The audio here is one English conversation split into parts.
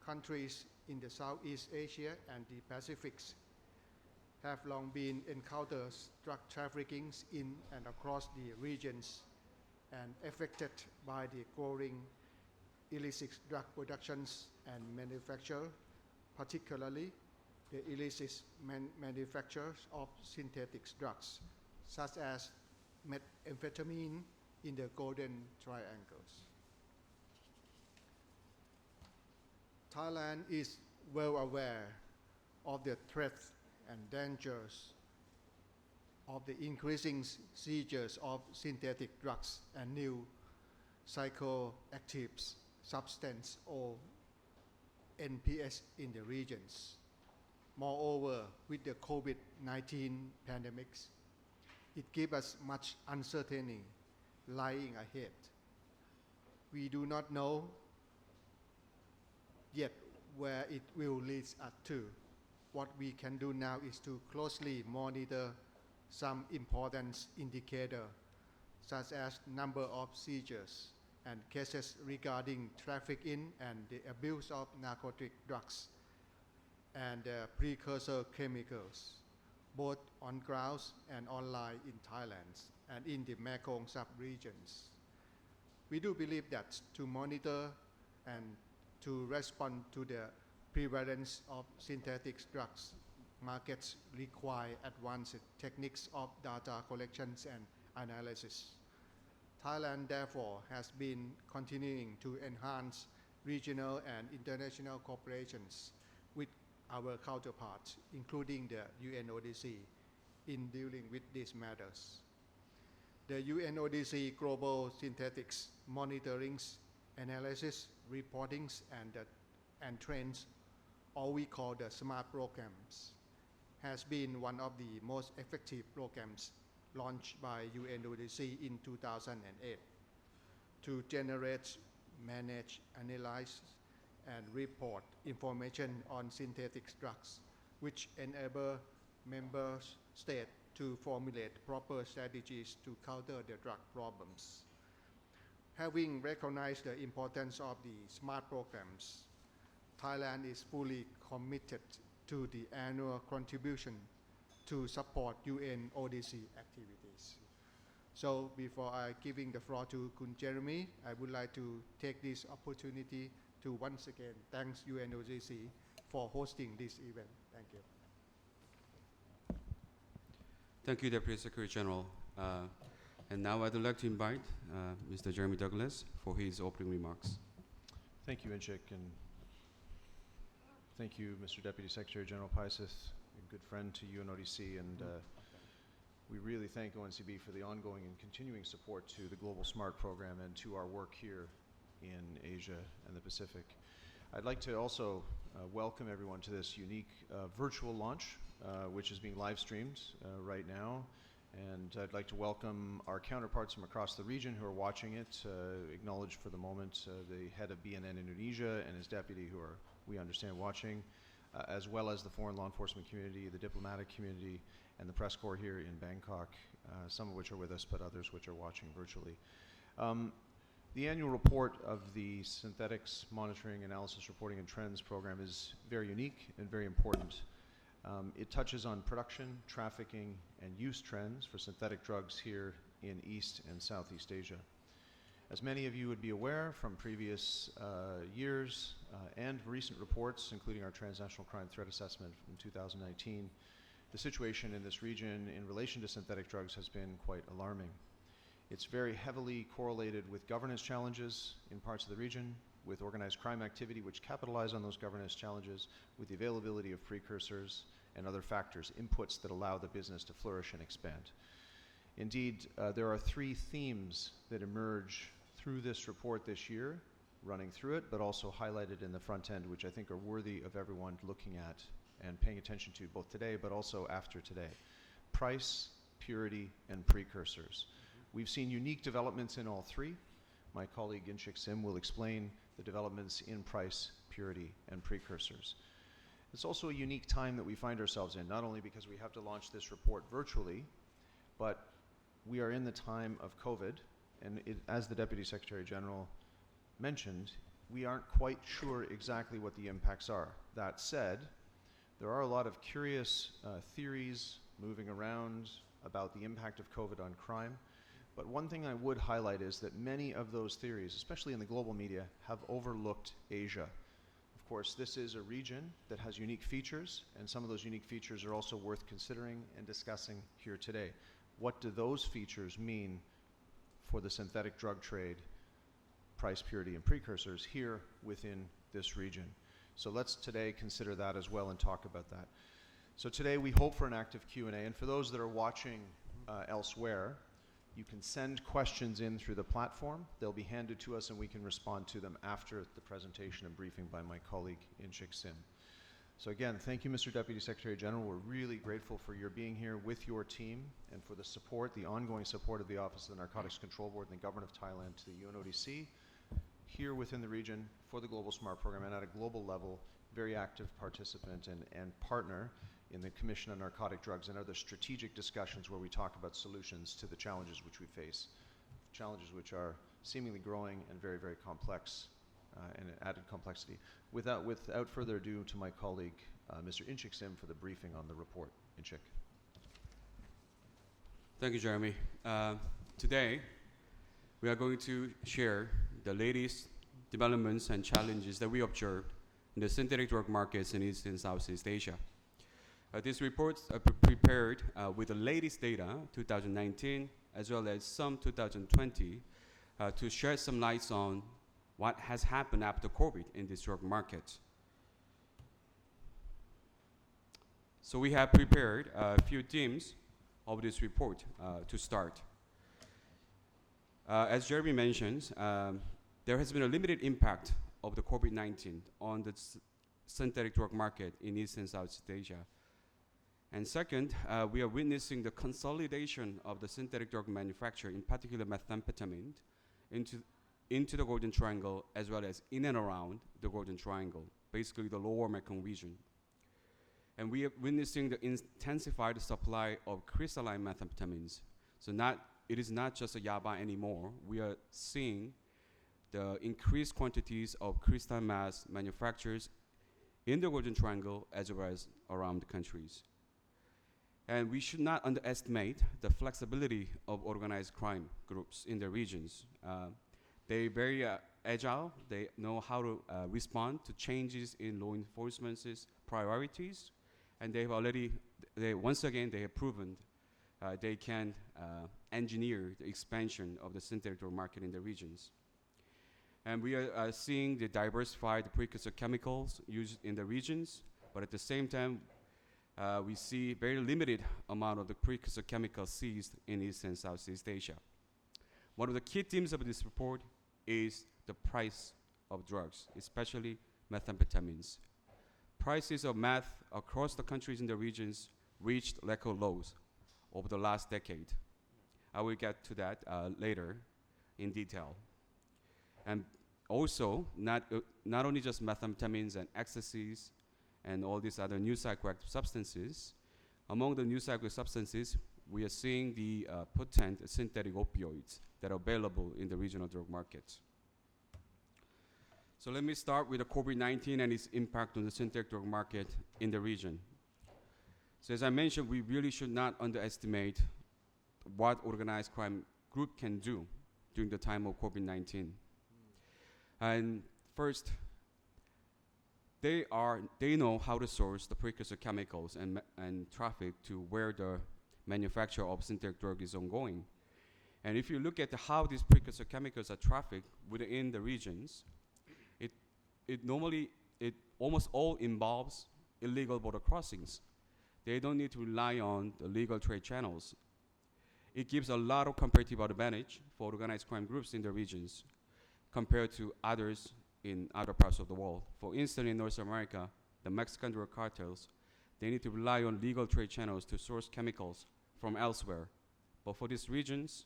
countries in the Southeast Asia and the Pacific have long been encounters drug trafficking in and across the regions and affected by the growing illicit drug productions and manufacture, particularly the illicit manufacture of synthetic drugs, such as methamphetamine in the Golden Triangles. Thailand is well aware of the threats and dangers of the increasing seizures of synthetic drugs and new psychoactive substance or NPS in the regions. Moreover, with the COVID-19 pandemics, it gives us much uncertainty lying ahead. We do not know yet where it will lead us to. What we can do now is to closely monitor some important indicators, such as number of seizures and cases regarding trafficking and the abuse of narcotic drugs and precursor chemicals, both on ground and online in Thailand and in the Mekong sub-regions. We do believe that to monitor and to respond to the prevalence of synthetic drugs markets require advanced techniques of data collections and analysis. Thailand therefore has been continuing to enhance regional and international cooperations with our counterparts, including the UNODC, in dealing with these matters. The UNODC Global Synthetics Monitoring, Analysis, Reportings, and Trends, or we call the SMART programs, has been one of the most effective programs launched by UNODC in 2008 to generate, manage, analyze, and report information on synthetic drugs, which enable member states to formulate proper strategies to counter the drug problems. Having recognized the importance of the SMART programs, Thailand is fully committed to the annual contribution to support UNODC activities. So before I giving the floor to Kun Jeremy, I would like to take this opportunity to once again thank UNODC for hosting this event. Thank you. Thank you, Deputy Secretary General. And now I'd like to invite Mr. Jeremy Douglas for his opening remarks. Thank you, Inchik, and thank you, Mr. Deputy Secretary General Paisith, a good friend to UNODC, and we really thank ONCB for the ongoing and continuing support to the Global SMART program and to our work here in Asia and the Pacific. I'd like to also welcome everyone to this unique virtual launch, which is being live streamed right now. And I'd like to welcome our counterparts from across the region who are watching it, acknowledge for the moment the head of BNN Indonesia and his deputy who are, we understand, watching, as well as the foreign law enforcement community, the diplomatic community, and the press corps here in Bangkok, some of which are with us, but others which are watching virtually. The annual report of the Synthetics Monitoring, Analysis, Reporting, and Trends program is very unique and very important. It touches on production, trafficking, and use trends for synthetic drugs here in East and Southeast Asia. As many of you would be aware from previous years and recent reports, including our Transnational Crime Threat Assessment from 2019, the situation in this region in relation to synthetic drugs has been quite alarming. It's very heavily correlated with governance challenges in parts of the region, with organized crime activity which capitalize on those governance challenges, with the availability of precursors and other factors, inputs that allow the business to flourish and expand. Indeed, there are three themes that emerge through this report this year, running through it, but also highlighted in the front end, which I think are worthy of everyone looking at and paying attention to both today, but also after today. Price, purity, and precursors. We've seen unique developments in all three. My colleague Inchik Sim will explain the developments in price, purity, and precursors. It's also a unique time that we find ourselves in, not only because we have to launch this report virtually, but we are in the time of COVID, and as the Deputy Secretary General mentioned, we aren't quite sure exactly what the impacts are. That said, there are a lot of curious theories moving around about the impact of COVID on crime. But one thing I would highlight is that many of those theories, especially in the global media, have overlooked Asia. Of course, this is a region that has unique features, and some of those unique features are also worth considering and discussing here today. What do those features mean for the synthetic drug trade, price, purity, and precursors here within this region? So let's today consider that as well and talk about that. So today we hope for an active Q&A, and for those that are watching elsewhere, you can send questions in through the platform. They'll be handed to us and we can respond to them after the presentation and briefing by my colleague Inchik Sim. So again, thank you, Mr. Deputy Secretary General. We're really grateful for your being here with your team and for the support, the ongoing support of the Office of the Narcotics Control Board and the Government of Thailand to the UNODC here within the region for the Global SMART program, and at a global level, very active participant and partner in the Commission on Narcotic Drugs and other strategic discussions where we talk about solutions to the challenges which we face, challenges which are seemingly growing and very, very complex and added complexity. Without further ado, to my colleague, Mr. Inchik Sim, for the briefing on the report. Inchik. Thank you, Jeremy. Today, we are going to share the latest developments and challenges that we observed in the synthetic drug markets in East and Southeast Asia. These reports are prepared with the latest data, 2019, as well as some 2020, to shed some lights on what has happened after COVID in this drug market. So we have prepared a few themes of this report to start. As Jeremy mentions, there has been a limited impact of the COVID-19 on the synthetic drug market in East and Southeast Asia. And second, we are witnessing the consolidation of the synthetic drug manufacture, in particular methamphetamine, into the Golden Triangle, as well as in and around the Golden Triangle, basically the lower Mekong region. And we are witnessing the intensified supply of crystalline methamphetamines. So it is not just a yaba anymore. We are seeing the increased quantities of crystal meth manufacturers in the Golden Triangle as well as around the countries. And we should not underestimate the flexibility of organized crime groups in the regions. They're very agile. They know how to respond to changes in law enforcement's priorities. And once again, they have proven they can engineer the expansion of the synthetic drug market in the regions. And we are seeing the diversified precursor chemicals used in the regions, but at the same time, we see very limited amount of the precursor chemicals seized in East and Southeast Asia. One of the key themes of this report is the price of drugs, especially methamphetamines. Prices of meth across the countries in the regions reached record lows over the last decade. I will get to that later in detail. And also, not only just methamphetamines and ecstasies and all these other new psychoactive substances, among the new psychoactive substances, we are seeing the potent synthetic opioids that are available in the regional drug markets. So let me start with the COVID-19 and its impact on the synthetic drug market in the region. So as I mentioned, we really should not underestimate what organized crime group can do during the time of COVID-19. And first, they know how to source the precursor chemicals and traffic to where the manufacture of synthetic drug is ongoing. And if you look at how these precursor chemicals are trafficked within the regions, it almost all involves illegal border crossings. They don't need to rely on the legal trade channels. It gives a lot of comparative advantage for organized crime groups in the regions compared to others in other parts of the world. For instance, in North America, the Mexican drug cartels, they need to rely on legal trade channels to source chemicals from elsewhere. But for these regions,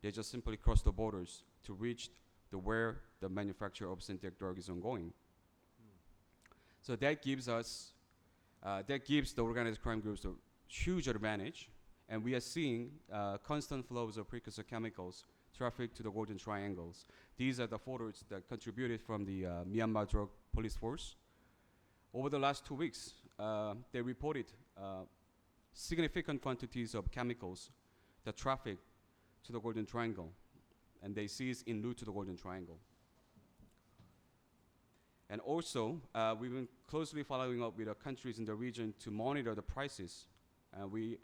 they just simply cross the borders to reach where the manufacture of synthetic drug is ongoing. So that gives the organized crime groups a huge advantage, and we are seeing constant flows of precursor chemicals traffic to the Golden Triangles. These are the photos that contributed from the Myanmar Drug Police Force. Over the last 2 weeks, they reported significant quantities of chemicals that traffic to the Golden Triangle, and they seized en route to the Golden Triangle. And also, we've been closely following up with the countries in the region to monitor the prices. We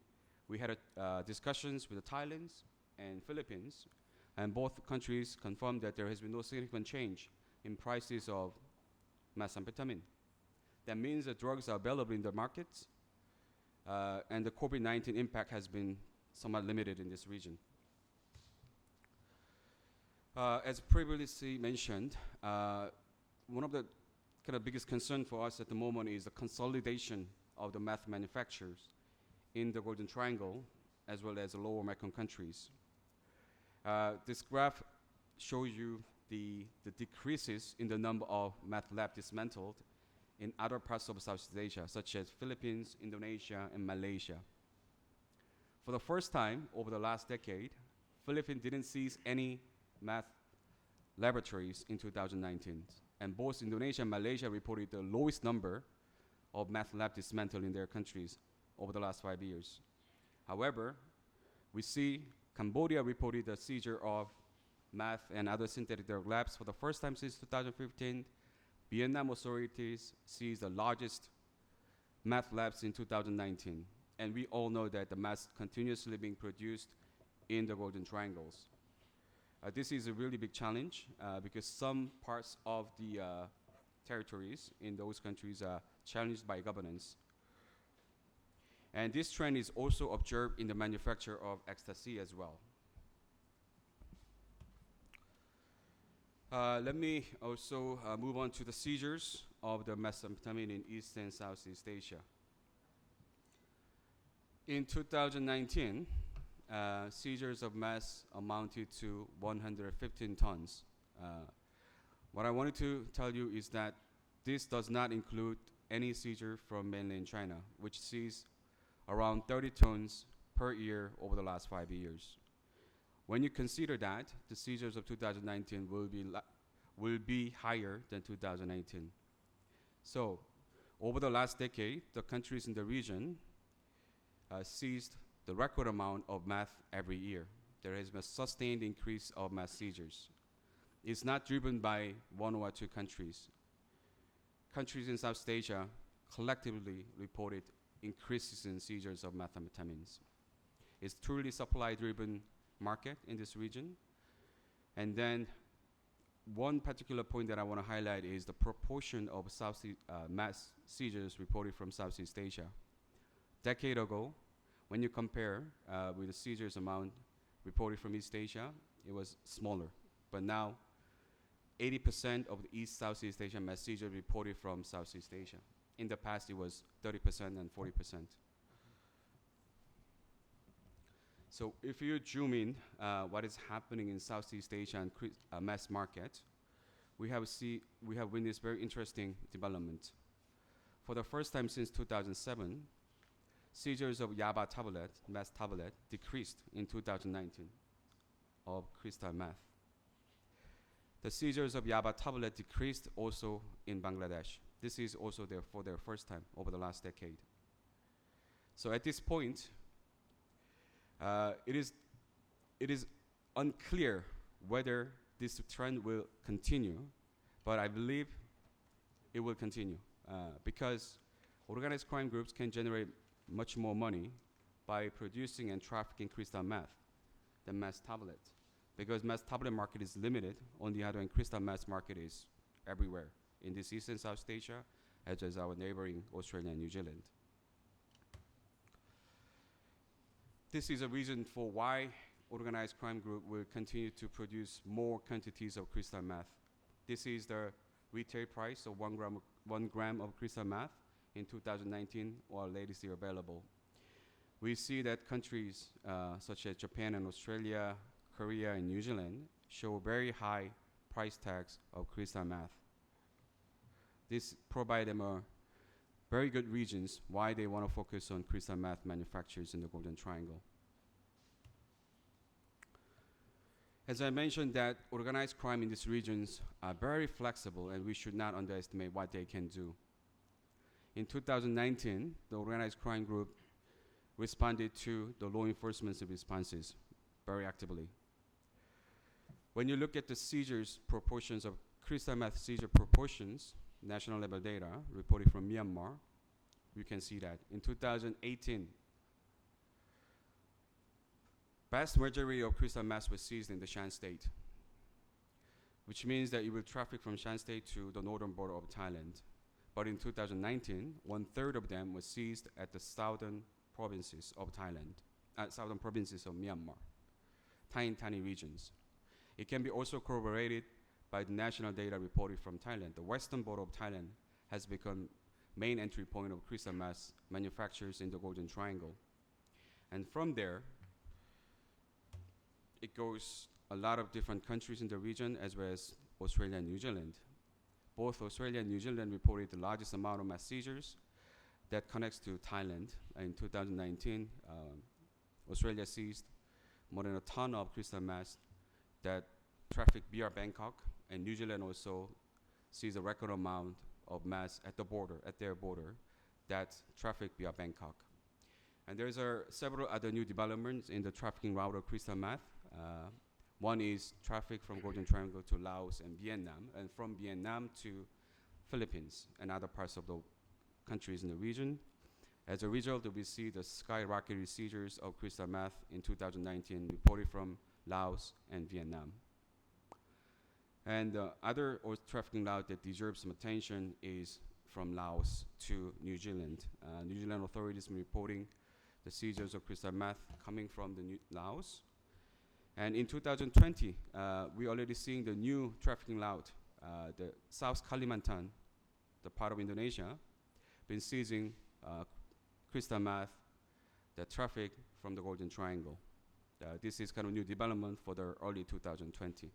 had discussions with the Thailand and Philippines, and both countries confirmed that there has been no significant change in prices of methamphetamine. That means that drugs are available in the markets, and the COVID-19 impact has been somewhat limited in this region. As previously mentioned, one of the kind of biggest concern for us at the moment is the consolidation of the meth manufacturers in the Golden Triangle, as well as the lower Mekong countries. This graph shows you the decreases in the number of meth labs dismantled in other parts of Southeast Asia, such as Philippines, Indonesia, and Malaysia. For the first time over the last decade, Philippines didn't seize any meth laboratories in 2019. And both Indonesia and Malaysia reported the lowest number of meth labs dismantled in their countries over the last 5 years. However, we see Cambodia reported the seizure of meth and other synthetic drug labs for the first time since 2015. Vietnam authorities seized the largest meth labs in 2019. And we all know that the meth continuously being produced in the Golden Triangles. This is a really big challenge because some parts of the territories in those countries are challenged by governance. And this trend is also observed in the manufacture of ecstasy as well. Let me also move on to the seizures of the methamphetamine in East and Southeast Asia. In 2019, seizures of meth amounted to 115 tons. What I wanted to tell you is that this does not include any seizure from mainland China, which seized around 30 tons per year over the last 5 years. When you consider that, the seizures of 2019 will be higher than 2018. So, over the last decade, the countries in the region seized the record amount of meth every year. There has been a sustained increase of meth seizures. It's not driven by one or two countries. Countries in South Asia collectively reported increases in seizures of methamphetamines. It's truly supply-driven market in this region. And then one particular point that I want to highlight is the proportion of meth seizures reported from Southeast Asia. Decade ago, when you compare with the seizures amount reported from East Asia, it was smaller. But now, 80% of the East Southeast Asian meth seizures reported from Southeast Asia. In the past, it was 30% and 40%. So if you zoom in what is happening in Southeast Asia and meth market, we have witnessed very interesting development. For the first time since 2007, seizures of yaba tablet, meth tablet, decreased in 2019 of crystal meth. The seizures of yaba tablet decreased also in Bangladesh. This is also for their first time over the last decade. So at this point, it is unclear whether this trend will continue, but I believe it will continue because organized crime groups can generate much more money by producing and trafficking crystal meth than meth tablet, because meth tablet market is limited. On the other hand, crystal meth market is everywhere in this East and South Asia, as well as our neighboring Australia and New Zealand. This is a reason for why organized crime group will continue to produce more quantities of crystal meth. This is the retail price of 1 gram of crystal meth in 2019, or latest year available. We see that countries such as Japan and Australia, Korea and New Zealand show very high price tags of crystal meth. This provides them a very good reasons why they want to focus on crystal meth manufacturers in the Golden Triangle. As I mentioned, that organized crime in these regions are very flexible, and we should not underestimate what they can do. In 2019, the organized crime group responded to the law enforcement's responses very actively. When you look at the seizures proportions of crystal meth seizure proportions, national level data reported from Myanmar, you can see that in 2018, vast majority of crystal meth was seized in the Shan state, which means that it will traffic from Shan state to the northern border of Thailand. But in 2019, 1/3 of them was seized at the southern provinces of Thailand, southern provinces of Myanmar, tiny regions. It can be also corroborated by the national data reported from Thailand. The western border of Thailand has become main entry point of crystal meth manufacturers in the Golden Triangle. And from there, it goes a lot of different countries in the region, as well as Australia and New Zealand. Both Australia and New Zealand reported the largest amount of meth seizures that connects to Thailand. In 2019, Australia seized more than a ton of crystal meth that trafficked via Bangkok, and New Zealand also seized a record amount of meth at their border, that trafficked via Bangkok. And there's several other new developments in the trafficking route of crystal meth. One is traffic from Golden Triangle to Laos and Vietnam, and from Vietnam to Philippines and other parts of the countries in the region. As a result, we see the skyrocketing seizures of crystal meth in 2019 reported from Laos and Vietnam. And the other trafficking route that deserves some attention is from Laos to New Zealand. New Zealand authorities have been reporting the seizures of crystal meth coming from Laos. And in 2020, we already seeing the new trafficking route, the South Kalimantan, the part of Indonesia, been seizing crystal meth that traffic from the Golden Triangle. This is kind of new development for the early 2020.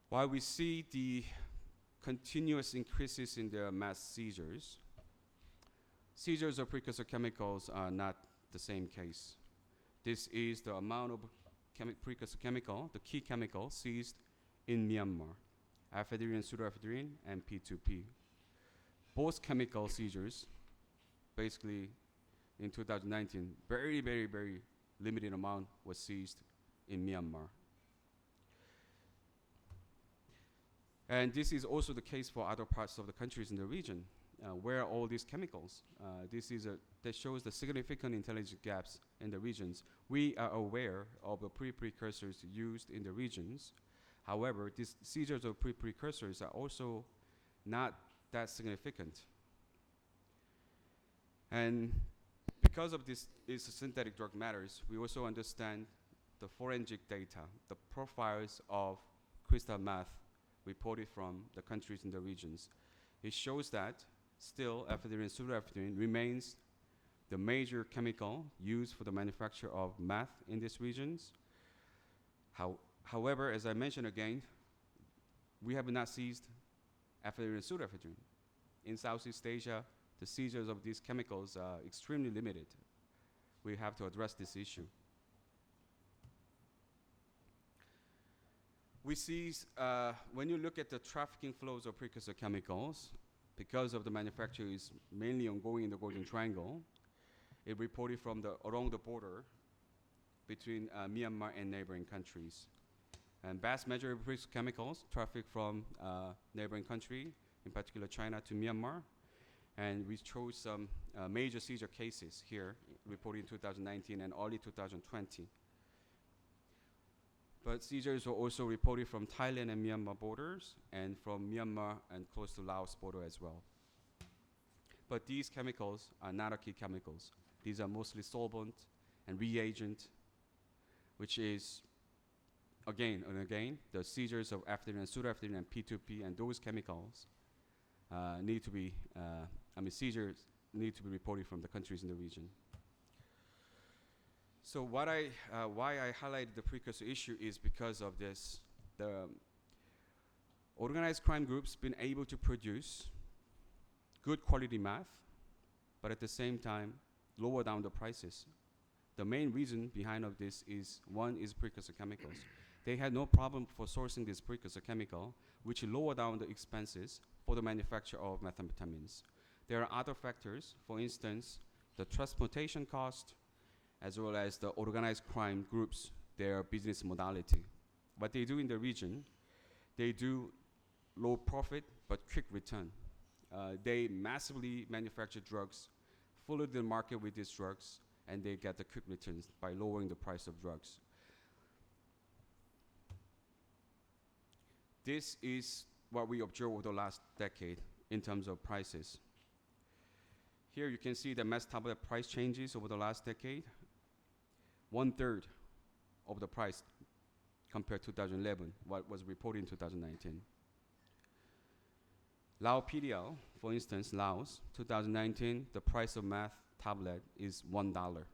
While we see the continuous increases in the meth seizures, seizures of precursor chemicals are not the same case. This is the amount of precursor chemical, the key chemical seized in Myanmar, ephedrine, pseudoephedrine, and P2P. Both chemical seizures, basically in 2019, very limited amount was seized in Myanmar. And this is also the case for other parts of the countries in the region. Where are all these chemicals? That shows the significant intelligence gaps in the regions. We are aware of the precursors used in the regions. However, these seizures of precursors are also not that significant. And because of this synthetic drug matters, we also understand the forensic data, the profiles of crystal meth reported from the countries in the regions. It shows that still ephedrine and pseudoephedrine remains the major chemical used for the manufacture of meth in these regions. However, as I mentioned again, we have not seized ephedrine and pseudoephedrine. In Southeast Asia, the seizures of these chemicals are extremely limited. We have to address this issue. We see, when you look at the trafficking flows of precursor chemicals, because of the manufacture is mainly ongoing in the Golden Triangle, it reported from along the border between Myanmar and neighboring countries. And vast majority of precursor chemicals traffic from neighboring country, in particular China to Myanmar. And we chose some major seizure cases here, reported in 2019 and early 2020. But seizures were also reported from Thailand and Myanmar borders, and from Myanmar and close to Laos border as well. But these chemicals are not key chemicals. These are mostly solvent and reagent, which is, again and again, the seizures of ephedrine and pseudoephedrine and P2P and those chemicals seizures need to be reported from the countries in the region. So why I highlighted the precursor issue is because of this. The organized crime groups been able to produce good quality meth, but at the same time lower down the prices The main reason behind of this is, one is precursor chemicals. They had no problem for sourcing this precursor chemical, which lower down the expenses for the manufacture of methamphetamines. There are other factors, for instance, the transportation cost, as well as the organized crime groups, their business modality. What they do in the region, they do low profit but quick return. They massively manufacture drugs, follow the market with these drugs, and they get the quick returns by lowering the price of drugs. This is what we observed over the last decade in terms of prices. Here you can see the meth tablet price changes over the last decade. 1/3 of the price compared to 2011, what was reported in 2019. Lao PDL, for instance, Laos, 2019, the price of meth tablet is $1.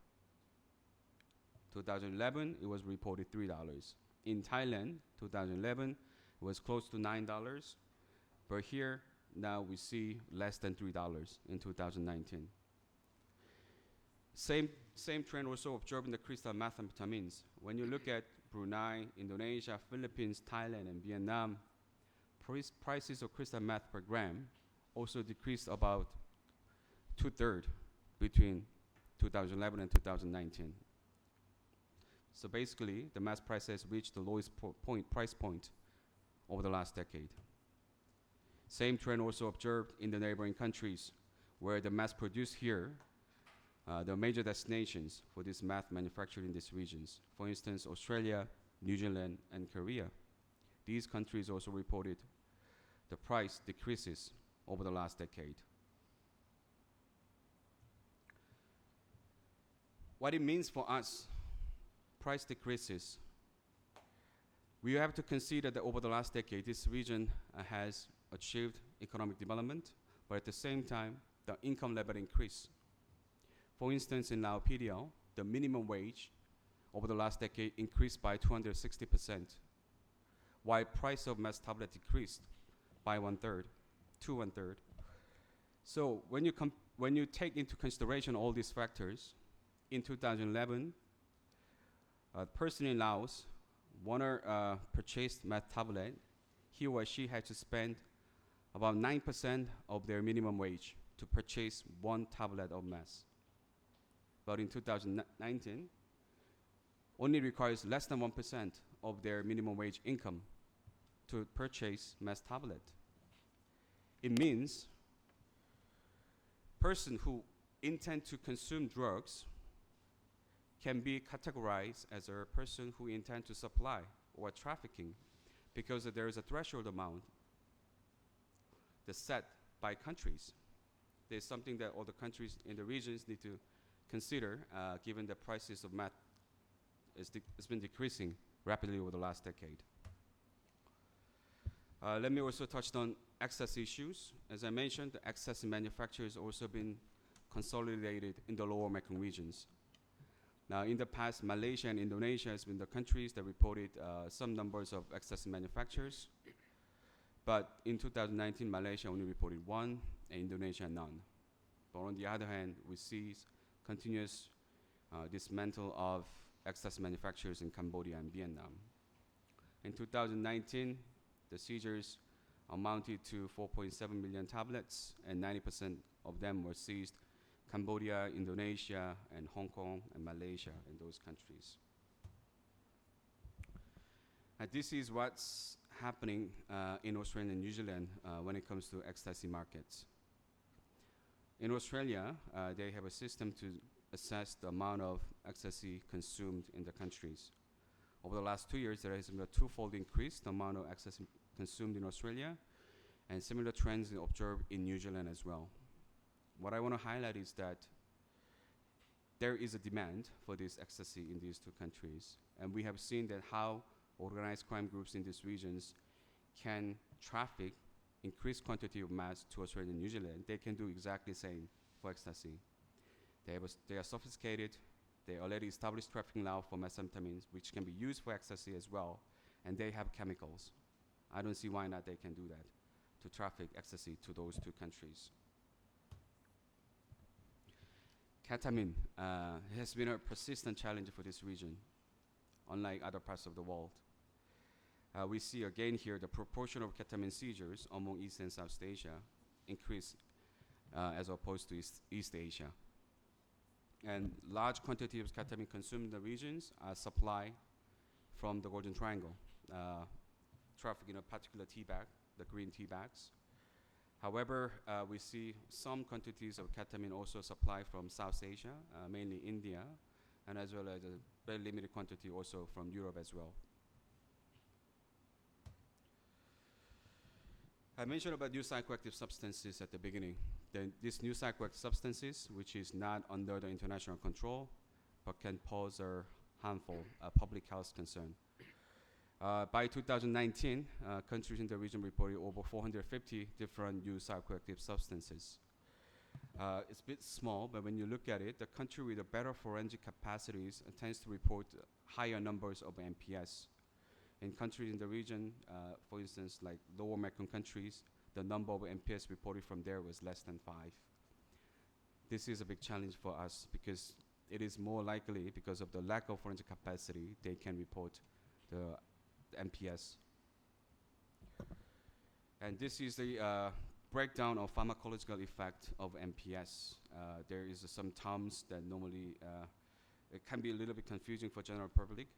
2011, it was reported $3. In Thailand, 2011, it was close to $9, but here, now we see less than $3 in 2019. Same trend also observed in the crystal methamphetamines. When you look at Brunei, Indonesia, Philippines, Thailand, and Vietnam, prices of crystal meth per gram also decreased about 2/3 between 2011 and 2019. So basically, the meth price has reached the lowest price point over the last decade. Same trend also observed in the neighboring countries, where the meth produced here, the major destinations for this meth manufactured in these regions. For instance, Australia, New Zealand, and Korea. These countries also reported the price decreases over the last decade. What it means for us, price decreases. We have to consider that over the last decade, this region has achieved economic development, but at the same time, the income level increased. For instance, in Lao PDL, the minimum wage over the last decade increased by 260%, while price of meth tablet decreased by 1/3 to 1/3. So when you take into consideration all these factors, in 2011, a person in Laos wanted purchased meth tablet, he or she had to spend about 9% of their minimum wage to purchase one tablet of meth. But in 2019, only requires less than 1% of their minimum wage income to purchase meth tablet. It means person who intend to consume drugs can be categorized as a person who intend to supply or trafficking, because there is a threshold amount that's set by countries. There's something that all the countries in the regions need to consider, given the prices of meth has been decreasing rapidly over the last decade. Let me also touch on access issues. As I mentioned, the access in manufacture has also been consolidated in the lower Mekong regions. Now, in the past, Malaysia and Indonesia has been the countries that reported some numbers of excess manufacturers. But in 2019, Malaysia only reported 1, and Indonesia none. But on the other hand, we see continuous dismantle of excess manufacturers in Cambodia and Vietnam. In 2019, the seizures amounted to 4.7 million tablets, and 90% of them were seized Cambodia, Indonesia, and Hong Kong, and Malaysia, and those countries. And this is what's happening in Australia and New Zealand when it comes to ecstasy markets. In Australia, they have a system to assess the amount of ecstasy consumed in the countries. Over the last 2 years, there has been a twofold increase the amount of ecstasy consumed in Australia, and similar trends observed in New Zealand as well. What I want to highlight is that there is a demand for this ecstasy in these two countries, and we have seen that how organized crime groups in these regions can traffic increased quantity of meth to Australia and New Zealand. They can do exactly the same for ecstasy. They are sophisticated. They already established trafficking law for methamphetamines, which can be used for ecstasy as well, and they have chemicals. I don't see why not they can do that, to traffic ecstasy to those two countries. ketamine has been a persistent challenge for this region, unlike other parts of the world. We see again here the proportion of ketamine seizures among East and South Asia increase as opposed to East Asia. And large quantities of ketamine consumed in the regions are supplied from the Golden Triangle, traffic in a particular tea bag, the green tea bags. However, we see some quantities of ketamine also supplied from South Asia, mainly India, and as well as a very limited quantity also from Europe as well. I mentioned about new psychoactive substances at the beginning. These new psychoactive substances, which is not under the international control, but can pose a harmful public health concern. By 2019, countries in the region reported over 450 different new psychoactive substances. It's a bit small, but when you look at it, the country with the better forensic capacities tends to report higher numbers of MPS. In countries in the region, for instance, like lower Mekong countries, the number of MPS reported from there was less than 5. This is a big challenge for us because it is more likely, because of the lack of forensic capacity, they can report the MPS. And this is the breakdown of pharmacological effect of MPS. There is some terms that normally it can be a little bit confusing for general public.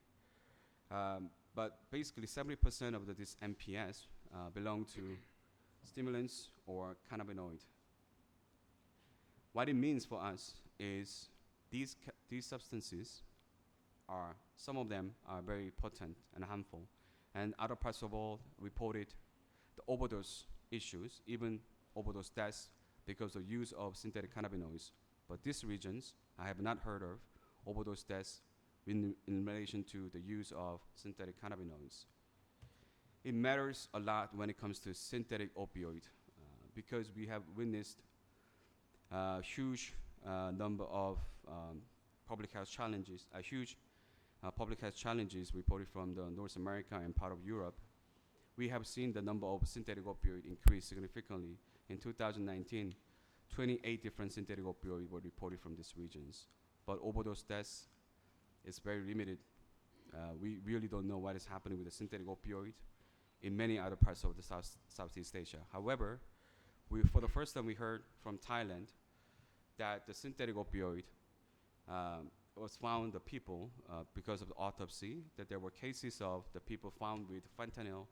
But basically 70% of this MPS belong to stimulants or cannabinoid. What it means for us is these substances are, some of them are very potent and harmful, and other parts of the world reported the overdose issues, even overdose deaths because of use of synthetic cannabinoids. But these regions, I have not heard of overdose deaths in relation to the use of synthetic cannabinoids. It matters a lot when it comes to synthetic opioid because we have witnessed a huge number of public health challenges, public health challenges reported from the North America and part of Europe. We have seen the number of synthetic opioid increase significantly. In 2019, 28 different synthetic opioids were reported from these regions. But overdose deaths is very limited. We really don't know what is happening with the synthetic opioid in many other parts of the Southeast Asia. However, for the first time we heard from Thailand that the synthetic opioid was found the people, because of the autopsy, that there were cases of the people found with fentanyl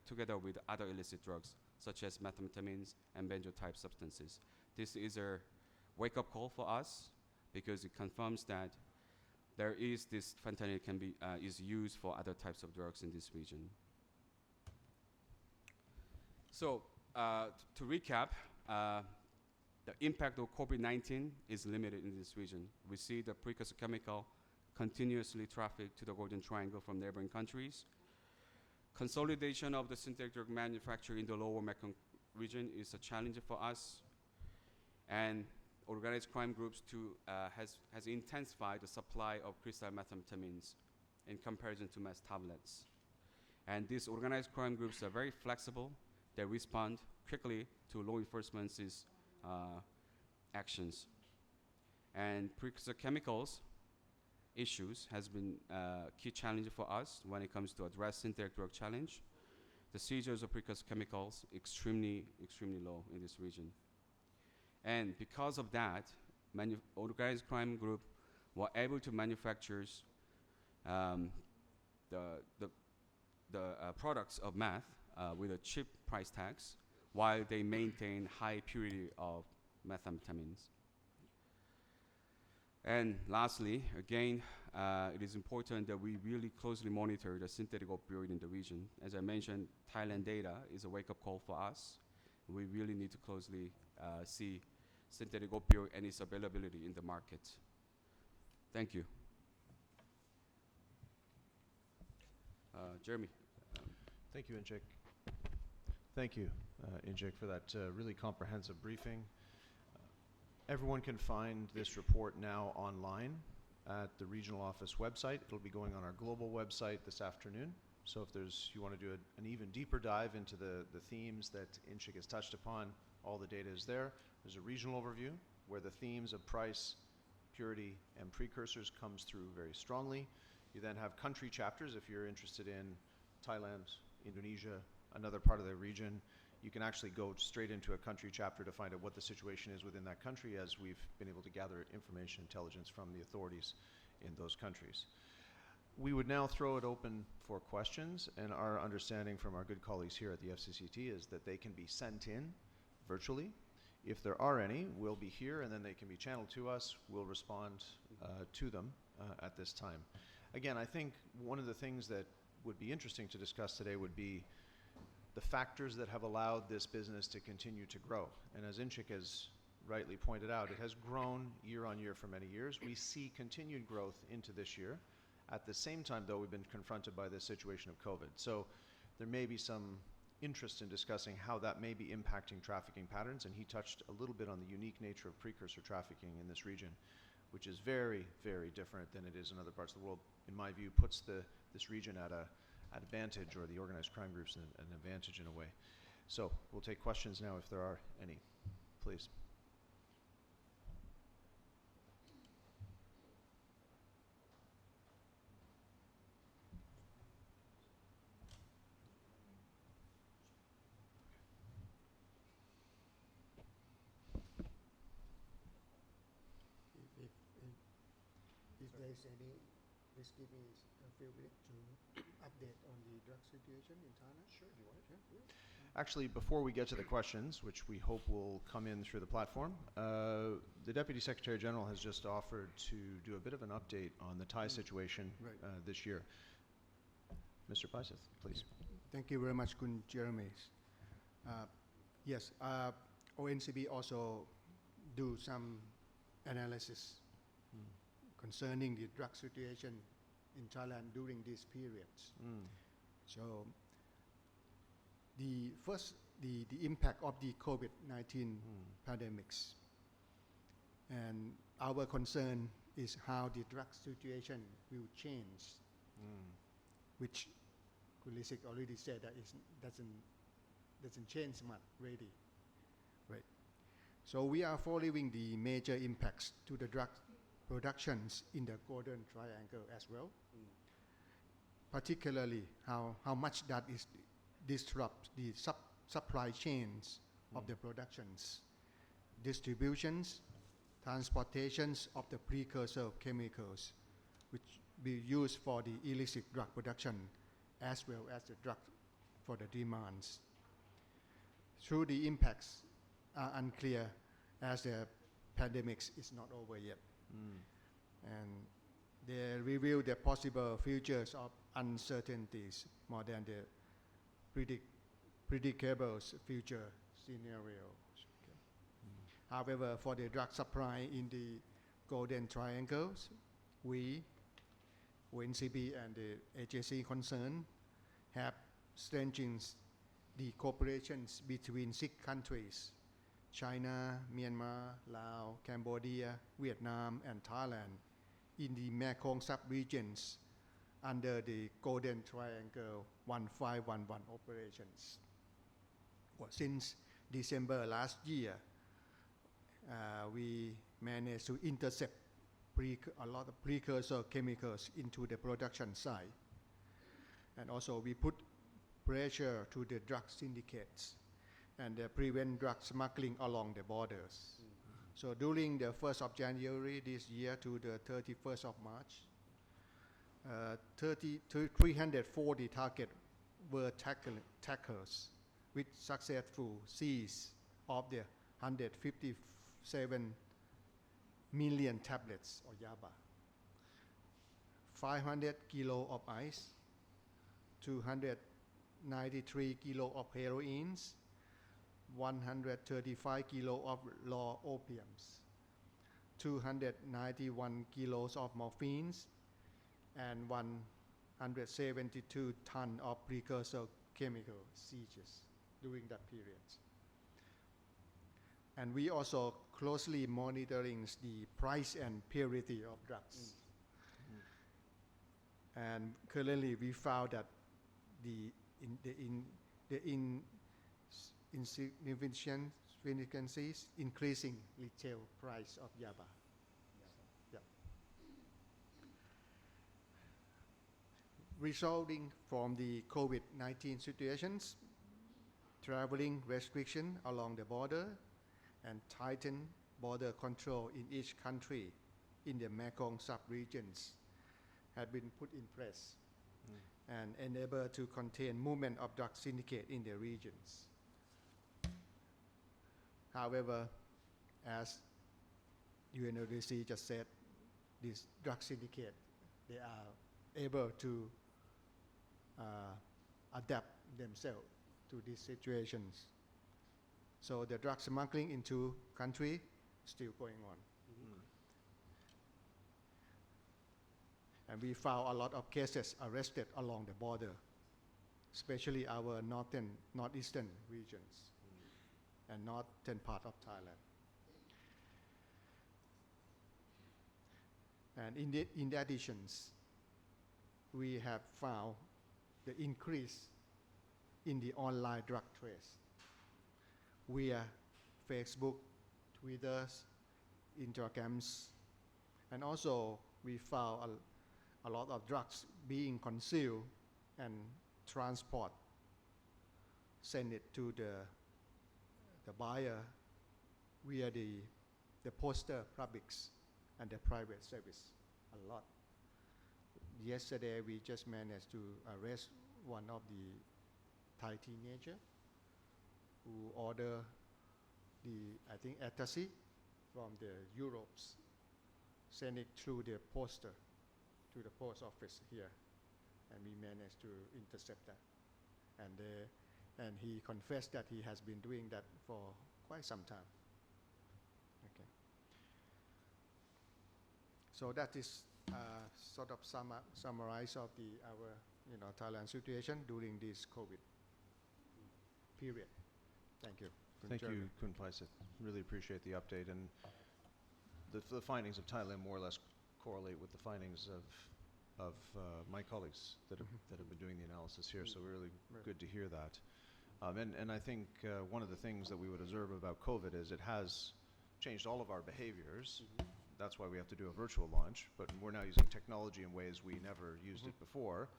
together with other illicit drugs, such as methamphetamines and benzo-type substances. This is a wake-up call for us because it confirms that there is this fentanyl is used for other types of drugs in this region. So to recap, the impact of COVID-19 is limited in this region. We see the precursor chemical continuously traffic to the Golden Triangle from neighboring countries. Consolidation of the synthetic drug manufacture in the lower Mekong region is a challenge for us. And organized crime groups has intensified the supply of crystal methamphetamines in comparison to meth tablets. And these organized crime groups are very flexible. They respond quickly to law enforcement's actions. And precursor chemicals issues has been a key challenge for us when it comes to address synthetic drug challenge. The seizures of precursor chemicals extremely low in this region. And because of that, organized crime group were able to manufacture the products of meth with a cheap price tags while they maintain high purity of methamphetamines. And lastly, again, it is important that we really closely monitor the synthetic opioid in the region. As I mentioned, Thailand data is a wake-up call for us. We really need to closely see synthetic opioid and its availability in the market. Thank you. Jeremy. Thank you, Injik. Thank you, Injik, for that really comprehensive briefing. Everyone can find this report now online at the regional office website. It'll be going on our global website this afternoon. So if you want to do an even deeper dive into the themes that Injik has touched upon, all the data is there. There's a regional overview where the themes of price, purity and precursors comes through very strongly. You then have country chapters. If you're interested in Thailand, Indonesia, another part of the region, you can actually go straight into a country chapter to find out what the situation is within that country, as we've been able to gather information, intelligence from the authorities in those countries. We would now throw it open for questions, and our understanding from our good colleagues here at the FCCT is that they can be sent in virtually. If there are any, we'll be here, and then they can be channeled to us. We'll respond to them at this time. Again, I think one of the things that would be interesting to discuss today would be the factors that have allowed this business to continue to grow. And as Inchik has rightly pointed out, it has grown year on year for many years. We see continued growth into this year. At the same time, though, we've been confronted by this situation of COVID. So there may be some interest in discussing how that may be impacting trafficking patterns, and he touched a little bit on the unique nature of precursor trafficking in this region, which is very, very different than it is in other parts of the world. In my view, puts this region at advantage, or the organized crime groups an advantage in a way. So we'll take questions now if there are any. Please. If there's any, please give me a few minutes to update on the drug situation in Thailand. Sure, do you want it? Yeah. Actually, before we get to the questions, which we hope will come in through the platform, the Deputy Secretary General has just offered to do a bit of an update on the Thai situation this year. Mr. Paiseth, please. Thank you very much, Kun Jeremy. Yes, ONCB also do some analysis concerning the drug situation in Thailand during these periods. So the impact of the COVID-19 pandemics, and our concern is how the drug situation will change, which Kulisik already said that it doesn't change much really, right? So we are following the major impacts to the drug productions in the Golden Triangle as well, particularly how much that is disrupt the supply chains of the productions, distributions, transportations of the precursor chemicals, which be used for the illicit drug production, as well as the drug for the demands. Through the impacts are unclear, as the pandemic is not over yet. And they reveal the possible futures of uncertainties more than the predictable future scenarios. Okay. However, for the drug supply in the Golden Triangles, we, ONCB and the agency concerned, have strengthened the cooperations between 6 countries: China, Myanmar, Laos, Cambodia, Vietnam, and Thailand in the Mekong sub-regions under the Golden Triangle 1511 operations. Well, since December last year, we managed to intercept a lot of precursor chemicals into the production site. And also we put pressure to the drug syndicates and prevent drug smuggling along the borders. So during the 1st of January this year to the 31st of March, 340 targets were tackled with successful seize of the 157 million tablets of yaba, 500 kilo of ice, 293 kilo of heroines, 135 kilo of raw opiums, 291 kilos of morphines, and 172 ton of precursor chemical seizures during that period. And we also closely monitoring the price and purity of drugs. And currently we found that the insignificancies increasing retail price of yaba. Yeah. resulting from the COVID-19 situations, traveling restriction along the border, and tightened border control in each country in the Mekong sub-regions had been put in place and enable to contain movement of drug syndicate in the regions. However, as UNODC just said, this drug syndicate, they are able to adapt themselves to these situations. So the drug smuggling into country still going on. And we found a lot of cases arrested along the border, especially our northeastern regions and northern part of Thailand. And in addition, we have found the increase in the online drug trade via Facebook, Twitter, Instagrams, and also we found a lot of drugs being concealed and transport, send it to the buyer via the postal publics and the private service a lot. Yesterday we just managed to arrest one of the Thai teenager who ordered I think ecstasy from the Europes, send it through the poster to the post office here, and we managed to intercept that. And he confessed that he has been doing that for quite some time. Okay. So that is sort of summarize of our Thailand situation during this COVID period. Thank you. Thank you, Kun Paisat. Really appreciate the update. And the findings of Thailand more or less correlate with the findings of my colleagues that have been doing the analysis here. So really good to hear that. And I think one of the things that we would observe about COVID is it has changed all of our behaviors. That's why we have to do a virtual launch. But we're now using technology in ways we never used it before,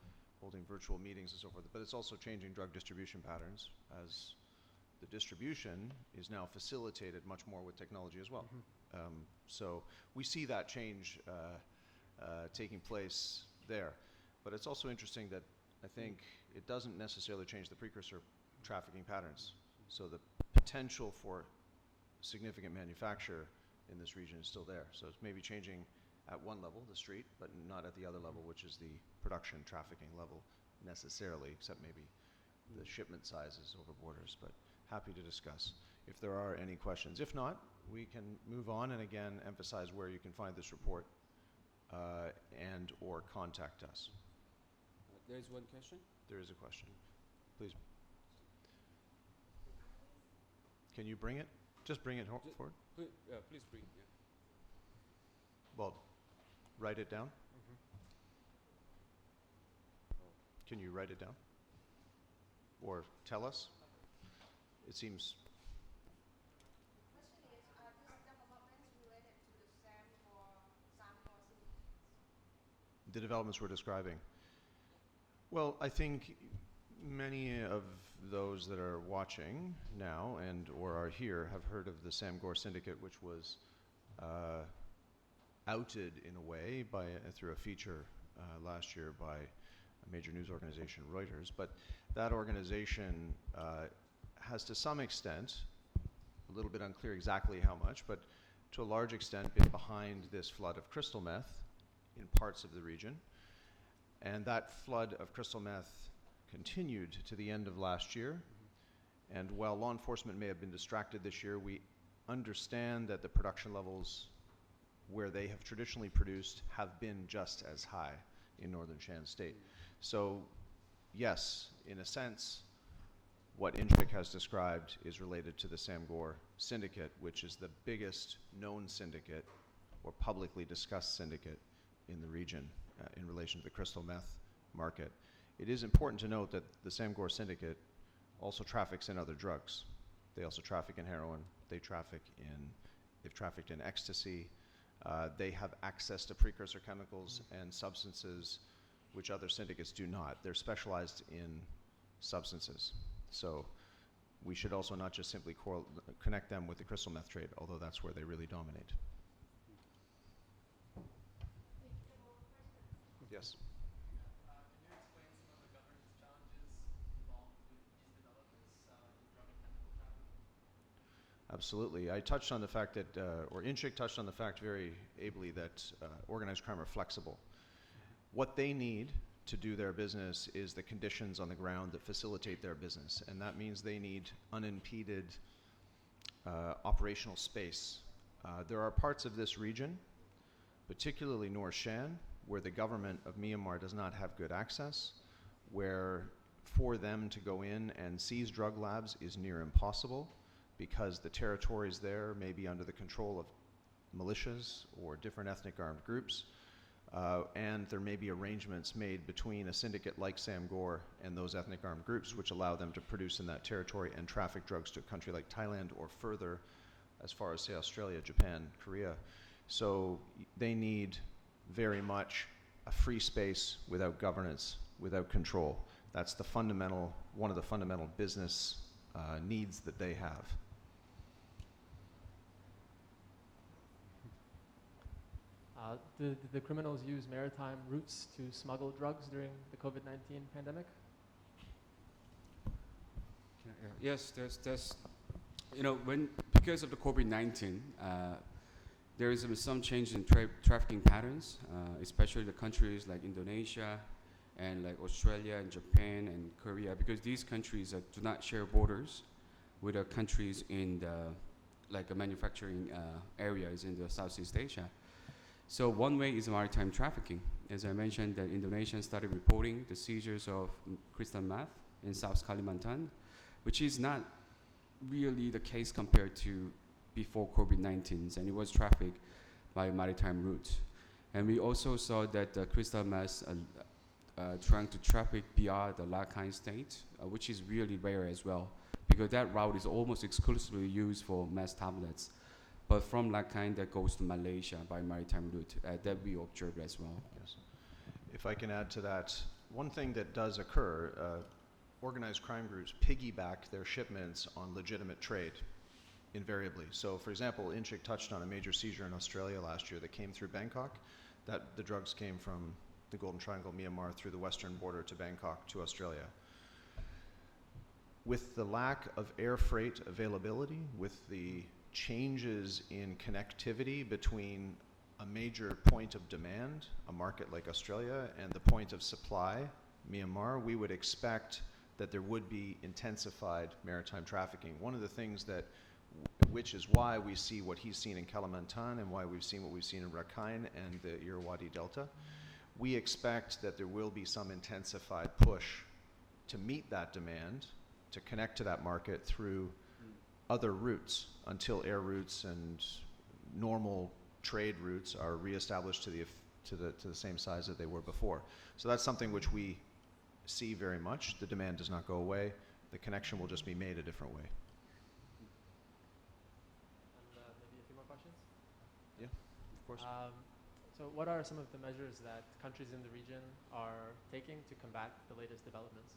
holding virtual meetings and so forth. But it's also changing drug distribution patterns, as the distribution is now facilitated much more with technology as well. So we see that change taking place there. But it's also interesting that I think it doesn't necessarily change the precursor trafficking patterns. So the potential for significant manufacture in this region is still there. So it's maybe changing at one level, the street, but not at the other level, which is the production trafficking level necessarily, except maybe the shipment sizes over borders. But happy to discuss if there are any questions. If not, we can move on and again emphasize where you can find this report and or contact us. There is one question. There is a question. Please. Can you bring it? Just bring it forward. Please bring. Yeah. Well, write it down. Can you write it down? Or tell us? It seems. The question is, these developments related to the SAM The developments we're describing. Well, I think many of those that are watching now and or are here have heard of the Samgor Syndicate, which was outed in a way through a feature last year by a major news organization, Reuters. But that organization has to some extent, a little bit unclear exactly how much, but to a large extent been behind this flood of crystal meth in parts of the region. And that flood of crystal meth continued to the end of last year. And while law enforcement may have been distracted this year, we understand that the production levels where they have traditionally produced have been just as high in northern Shan State. So yes, in a sense, what Inchik has described is related to the Samgor Syndicate, which is the biggest known syndicate or publicly discussed syndicate in the region in relation to the crystal meth market. It is important to note that the Samgor Syndicate also traffics in other drugs. They also traffic in heroin. They've trafficked in ecstasy. They have access to precursor chemicals and substances which other syndicates do not. They're specialized in substances. So we should also not just simply connect them with the crystal meth trade, although that's where they really dominate. Yes? Can you explain some of the governance challenges involved with these developments in drug and chemical trafficking? Absolutely. I touched on the fact that, or Inchik touched on the fact very ably that organized crime are flexible. What they need to do their business is the conditions on the ground that facilitate their business, and that means they need unimpeded operational space. There are parts of this region, particularly North Shan, where the government of Myanmar does not have good access, where for them to go in and seize drug labs is near impossible because the territories there may be under the control of militias or different ethnic armed groups, and there may be arrangements made between a syndicate like Samgor and those ethnic armed groups which allow them to produce in that territory and traffic drugs to a country like Thailand or further as far as, say, Australia, Japan, Korea. So they need very much a free space without governance, without control. That's the fundamental, one of the fundamental business needs that they have. Did the criminals use maritime routes to smuggle drugs during the COVID-19 pandemic? Yes, there's because of the COVID-19, there is some change in trafficking patterns, especially the countries like Indonesia and like Australia and Japan and Korea, because these countries do not share borders with the countries in the manufacturing areas in the Southeast Asia. So one way is maritime trafficking. As I mentioned, that Indonesia started reporting the seizures of crystal meth in South Kalimantan, which is not really the case compared to before COVID-19, and it was trafficked by maritime routes. And we also saw that the crystal meth trying to traffic beyond the Rakhine state, which is really rare as well, because that route is almost exclusively used for meth tablets. But from Rakhine, that goes to Malaysia by maritime route, that we observed as well. Yes. If I can add to that, one thing that does occur, organized crime groups piggyback their shipments on legitimate trade, invariably. So, for example, Inchik touched on a major seizure in Australia last year that came through Bangkok. That the drugs came from the Golden Triangle, Myanmar, through the western border to Bangkok to Australia. With the lack of air freight availability, with the changes in connectivity between a major point of demand, a market like Australia, and the point of supply, Myanmar, we would expect that there would be intensified maritime trafficking. One of the things that, which is why we see what he's seen in Kalimantan and why we've seen what we've seen in Rakhine and the Irrawaddy Delta, we expect that there will be some intensified push to meet that demand, to connect to that market through other routes until air routes and normal trade routes are reestablished to the same size that they were before. So that's something which we see very much. The demand does not go away. The connection will just be made a different way. And maybe a few more questions? Yeah, of course. So what are some of the measures that countries in the region are taking to combat the latest developments?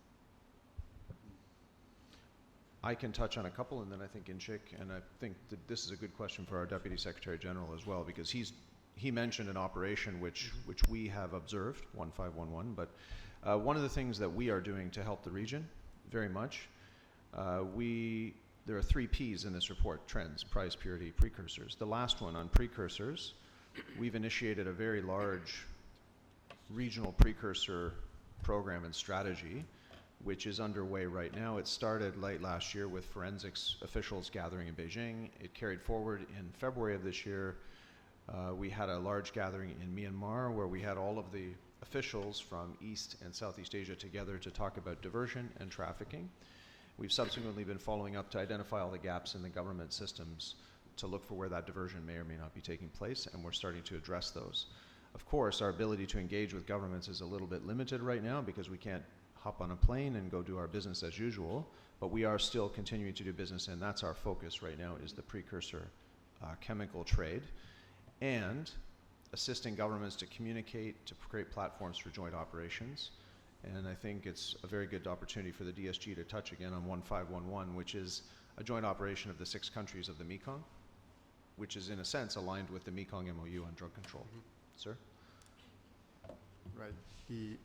I can touch on a couple, and then I think Inchik, and I think that this is a good question for our Deputy Secretary General as well, because he mentioned an operation which we have observed, 1511, but one of the things that we are doing to help the region very much, there are 3 Ps in this report: trends, price, purity, precursors. The last one on precursors, we've initiated a very large regional precursor program and strategy, which is underway right now. It started late last year with forensics officials gathering in Beijing. It carried forward in February of this year. We had a large gathering in Myanmar where we had all of the officials from East and Southeast Asia together to talk about diversion and trafficking. We've subsequently been following up to identify all the gaps in the government systems to look for where that diversion may or may not be taking place, and we're starting to address those. Of course, our ability to engage with governments is a little bit limited right now because we can't hop on a plane and go do our business as usual, but we are still continuing to do business, and that's our focus right now, is the precursor chemical trade. And assisting governments to communicate, to create platforms for joint operations. And I think it's a very good opportunity for the DSG to touch again on 1511, which is a joint operation of the 6 countries of the Mekong, which is in a sense aligned with the Mekong MOU on drug control. Sir? Right.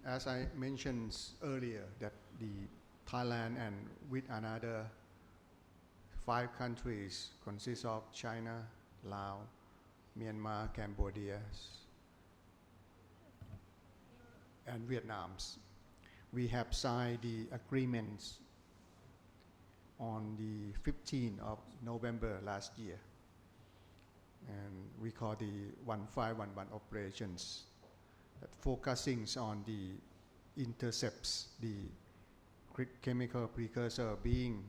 As I mentioned earlier, that the Thailand and with another 5 countries consist of China, Laos, Myanmar, Cambodia, and Vietnam. We have signed the agreements on the 15th of November last year, and we call the 1511 operations, that focusing on the intercepts the chemical precursor being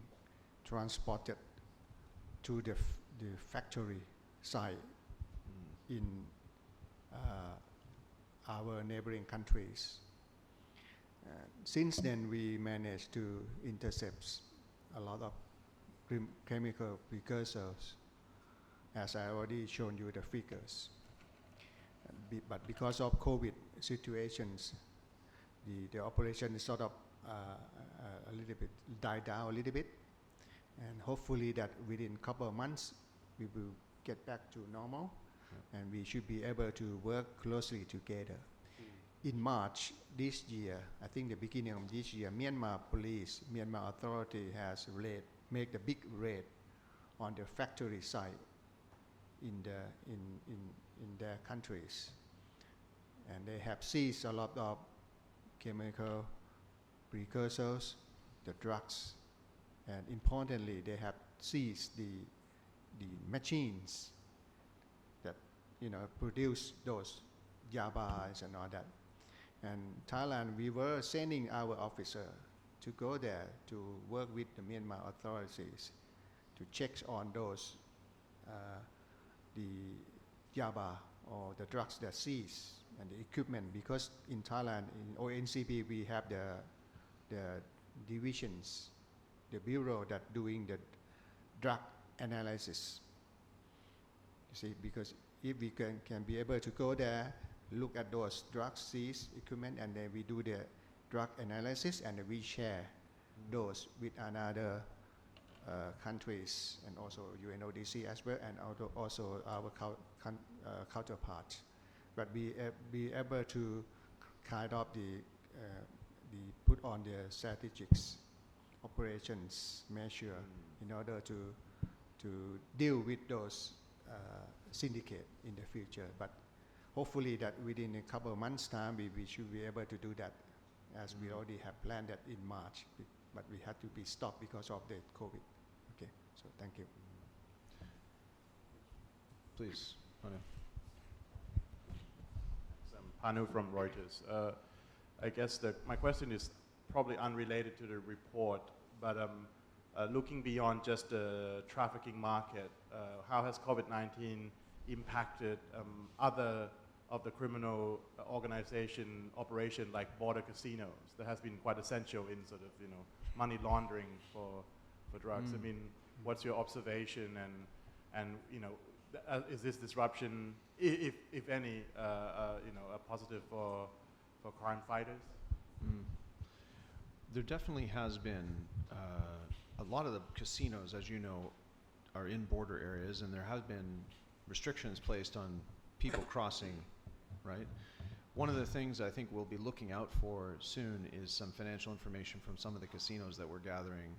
transported to the factory site in our neighboring countries. Since then, we managed to intercept a lot of chemical precursors, as I already shown you the figures. But because of COVID situations, the operation is sort of a little bit died down a little bit, and hopefully that within a couple of months we will get back to normal, and we should be able to work closely together. In March this year, I think the beginning of this year, Myanmar police, Myanmar authority has made a big raid on the factory site in their countries, and they have seized a lot of chemical precursors, the drugs, and importantly, they have seized the machines that produce those yabas and all that. And Thailand, we were sending our officer to go there to work with the Myanmar authorities to check on those the yaba or the drugs that seize and the equipment, because in Thailand, in ONCB, we have the divisions, the bureau that doing the drug analysis. You see, because if we can be able to go there, look at those drugs seized equipment, and then we do the drug analysis, and we share those with another countries, and also UNODC as well, and also our counterparts. But we be able to kind of the put on the strategic operations measure in order to deal with those syndicate in the future. But hopefully that within a couple of months' time, we should be able to do that, as we already have planned that in March, but we had to be stopped because of the COVID. Okay, so thank you. Please, Panu. I'm Panu from Reuters. I guess my question is probably unrelated to the report, but looking beyond just the trafficking market, how has COVID-19 impacted other of the criminal organization operation, like border casinos, that has been quite essential in sort of money laundering for drugs? I mean, what's your observation, and is this disruption, if any, a positive for crime fighters? There definitely has been a lot of the casinos, as you know, are in border areas, and there have been restrictions placed on people crossing, right? One of the things I think we'll be looking out for soon is some financial information from some of the casinos that we're gathering,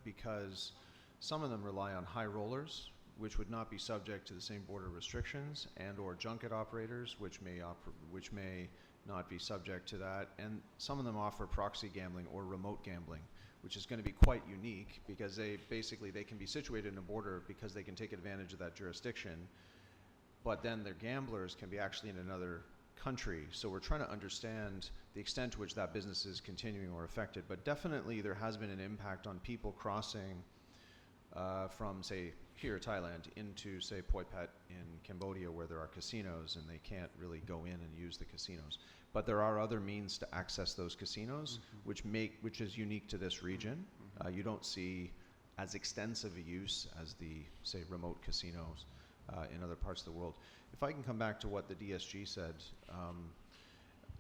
because some of them rely on high rollers, which would not be subject to the same border restrictions, and or junket operators, which may not be subject to that, and some of them offer proxy gambling or remote gambling, which is going to be quite unique, because they can be situated in a border because they can take advantage of that jurisdiction, but then their gamblers can be actually in another country. So we're trying to understand the extent to which that business is continuing or affected. But definitely there has been an impact on people crossing from, say, here, Thailand, into, say, Poi Phet in Cambodia, where there are casinos, and they can't really go in and use the casinos. But there are other means to access those casinos, which is unique to this region. You don't see as extensive a use as the, say, remote casinos. in other parts of the world. If I can come back to what the DSG said,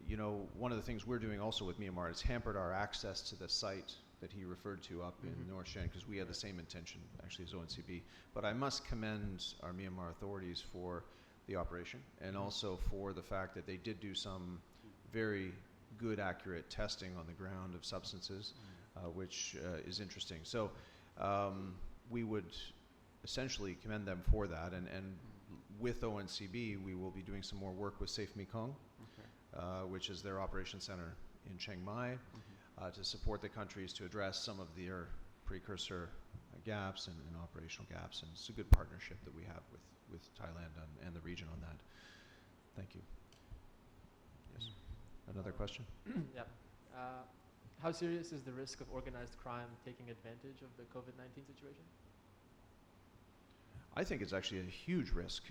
you know, one of the things we're doing also with Myanmar is hampered our access to the site that he referred to up in North Shan, because we had the same intention actually as ONCB. But I must commend our Myanmar authorities for the operation, and also for the fact that they did do some very good, accurate testing on the ground of substances, which is interesting. So we would essentially commend them for that, and with ONCB we will be doing some more work with Safe Mekong, which is their operation center in Chiang Mai, to support the countries to address some of their precursor gaps and operational gaps. And it's a good partnership that we have with Thailand and the region on that. Thank you. Yes. Another question? Yeah. How serious is the risk of organized crime taking advantage of the COVID-19 situation? I think it's actually a huge risk,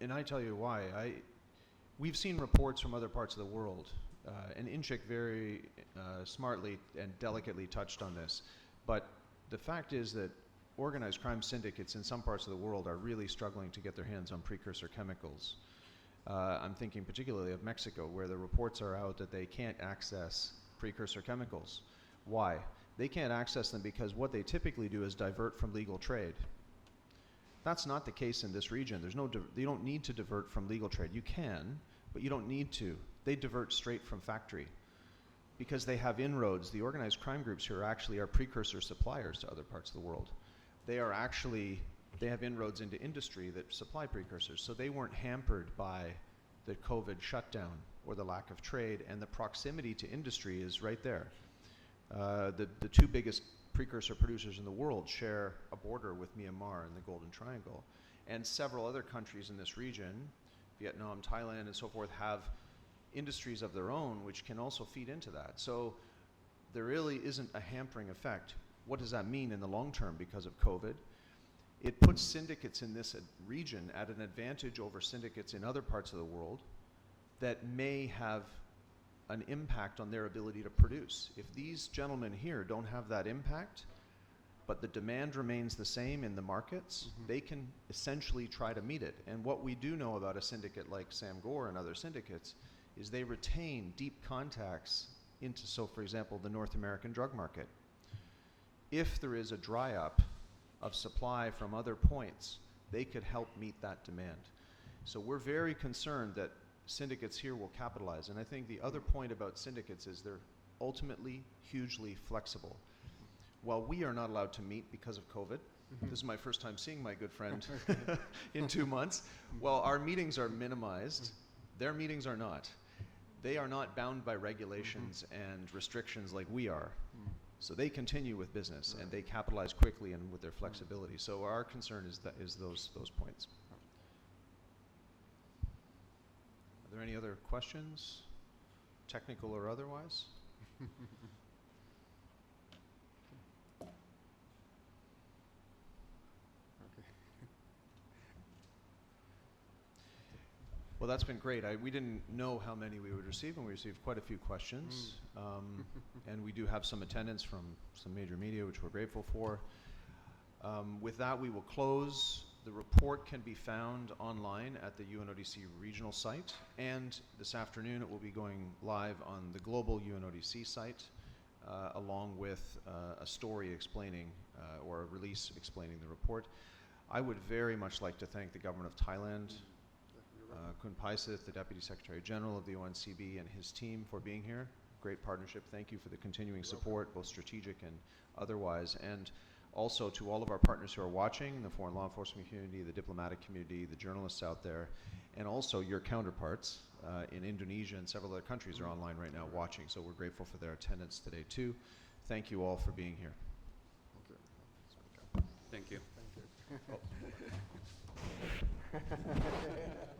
and I tell you why. We've seen reports from other parts of the world, and Inchik very smartly and delicately touched on this, but the fact is that organized crime syndicates in some parts of the world are really struggling to get their hands on precursor chemicals. I'm thinking particularly of Mexico, where the reports are out that they can't access precursor chemicals. Why? They can't access them because what they typically do is divert from legal trade. That's not the case in this region. You don't need to divert from legal trade. You can, but you don't need to. They divert straight from factory because they have inroads. The organized crime groups here actually are precursor suppliers to other parts of the world. They have inroads into industry that supply precursors, so they weren't hampered by the COVID shutdown or the lack of trade, and the proximity to industry is right there. The two biggest precursor producers in the world share a border with Myanmar and the Golden Triangle, and several other countries in this region, Vietnam, Thailand, and so forth, have industries of their own which can also feed into that. So there really isn't a hampering effect. What does that mean in the long term because of COVID? It puts syndicates in this region at an advantage over syndicates in other parts of the world that may have an impact on their ability to produce. If these gentlemen here don't have that impact, but the demand remains the same in the markets, they can essentially try to meet it. And what we do know about a syndicate like Sam Gore and other syndicates is they retain deep contacts into, so for example, the North American drug market. If there is a dry up of supply from other points, they could help meet that demand. So we're very concerned that syndicates here will capitalize. And I think the other point about syndicates is they're ultimately hugely flexible. While we are not allowed to meet because of COVID, this is my first time seeing my good friend in 2 months, while our meetings are minimized, their meetings are not. They are not bound by regulations and restrictions like we are. So they continue with business, and they capitalize quickly and with their flexibility. So our concern is those points. Are there any other questions, technical or otherwise? Well, that's been great. We didn't know how many we would receive, and we received quite a few questions. And we do have some attendance from some major media, which we're grateful for. With that, we will close. The report can be found online at the UNODC regional site, and this afternoon it will be going live on the global UNODC site, along with a story explaining, or a release explaining the report. I would very much like to thank the government of Thailand, Kun Paisith, the Deputy Secretary General of the ONCB, and his team for being here. Great partnership. Thank you for the continuing support, both strategic and otherwise. And also to all of our partners who are watching, the foreign law enforcement community, the diplomatic community, the journalists out there, and also your counterparts in Indonesia and several other countries are online right now watching. So we're grateful for their attendance today too. Thank you all for being here. Thank you. Thank you.